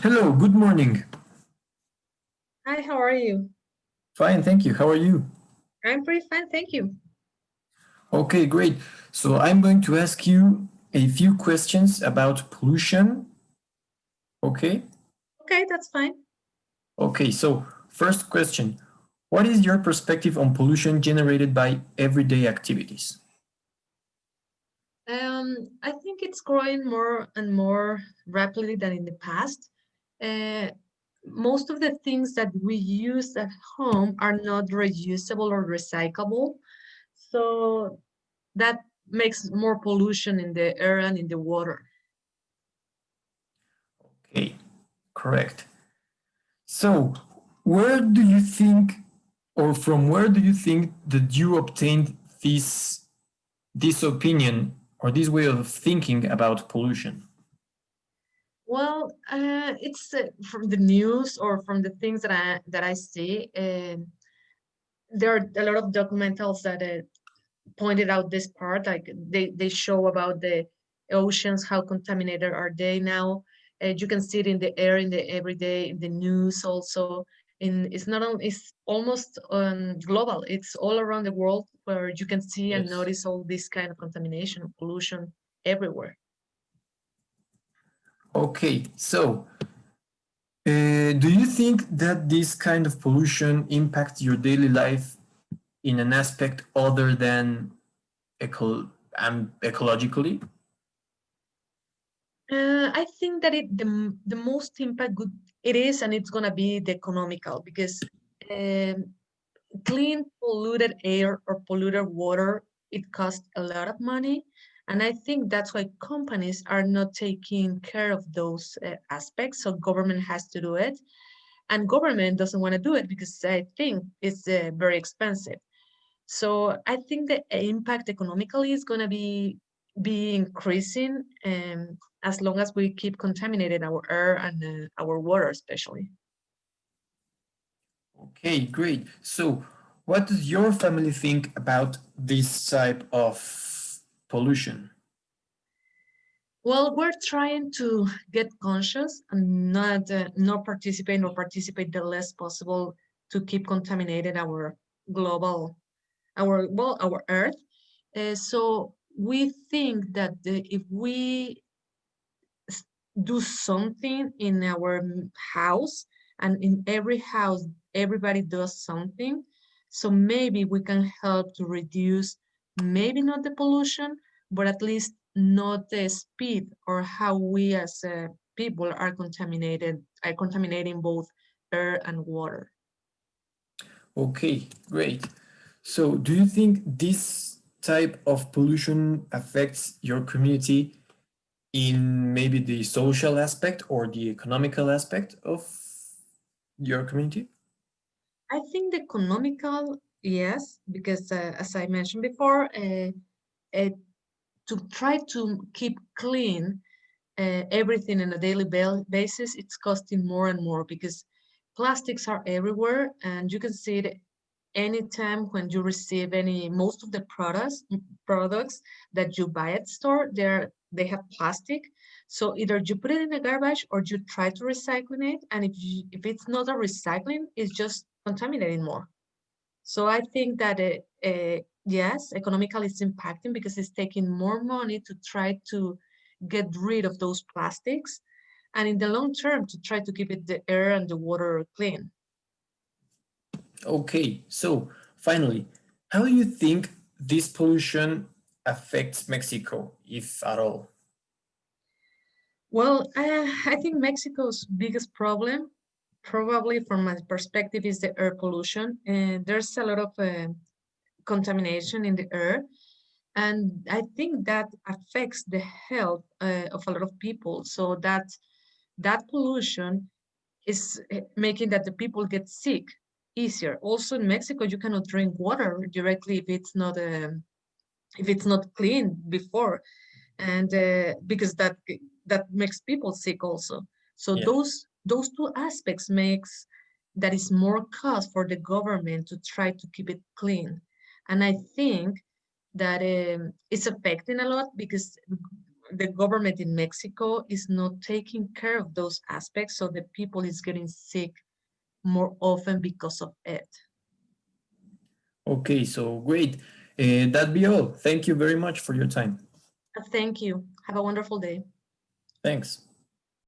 Hello, good morning. Hi, how are you? Fine, thank you. How are you? I'm pretty fine, thank you. Okay, great. So I'm going to ask you a few questions about pollution. Okay? Okay, that's fine. Okay, so first question. What is your perspective on pollution generated by everyday activities? I think it's growing more and more rapidly than in the past. Uh, Most of the things that we use at home are not reusable or recyclable, so that makes more pollution in the air and in the water. Okay, correct. So, where do you think, or from where do you think that you obtained this opinion or this way of thinking about pollution? Well, it's from the news or from the things that I see. There are a lot of documentals that pointed out this part, like they show about the oceans, how contaminated are they now. You can see it in the air, in the everyday, in the news also. It's not only, it's almost global, it's all around the world where you can see and Yes. notice all this kind of contamination, pollution everywhere. Okay, so do you think that this kind of pollution impacts your daily life in an aspect other than ecologically? I think that the most impact good it is, and it's gonna be the economical, because um, clean polluted air or polluted water, it costs a lot of money. And I think that's why companies are not taking care of those aspects. So government has to do it. And government doesn't want to do it because I think it's very expensive. So I think the impact economically is going to be increasing, as long as we keep contaminating our air and our water, especially. Okay, great. So, what does your family think about this type of pollution? Well, we're trying to get conscious and not participate or participate the less possible to keep contaminating our global, our Earth. So we think that if we do something in our house, and in every house everybody does something, so maybe we can help to reduce, maybe not the pollution, but at least not the speed or how we as people are contaminating both air and water. Okay, great. So, do you think this type of pollution affects your community in maybe the social aspect or the economical aspect of your community? I think the economical, yes, because as I mentioned before, uh, to try to keep clean everything on a daily basis, it's costing more and more because plastics are everywhere, and you can see it anytime when you receive any most of the products that you buy at store. They have plastic, so either you put it in the garbage or you try to recycle it, and if it's not a recycling, it's just contaminating more. So I think that yes, economically it's impacting because it's taking more money to try to get rid of those plastics, and in the long term to try to keep it the air and the water clean. Okay, so finally, how do you think this pollution affects Mexico, if at all? Well, I think Mexico's biggest problem, probably from my perspective, is the air pollution. And there's a lot of contamination in the air. And I think that affects the health of a lot of people. So that pollution is making that the people get sick easier. Also in Mexico, you cannot drink water directly if it's not clean before, and because that makes people sick also. So Yeah. those two aspects makes that is more cost for the government to try to keep it clean, and I think that it's affecting a lot because the government in Mexico is not taking care of those aspects, so the people is getting sick more often because of it. Okay, so great. That'd be all. Thank you very much for your time. Thank you. Have a wonderful day. Thanks.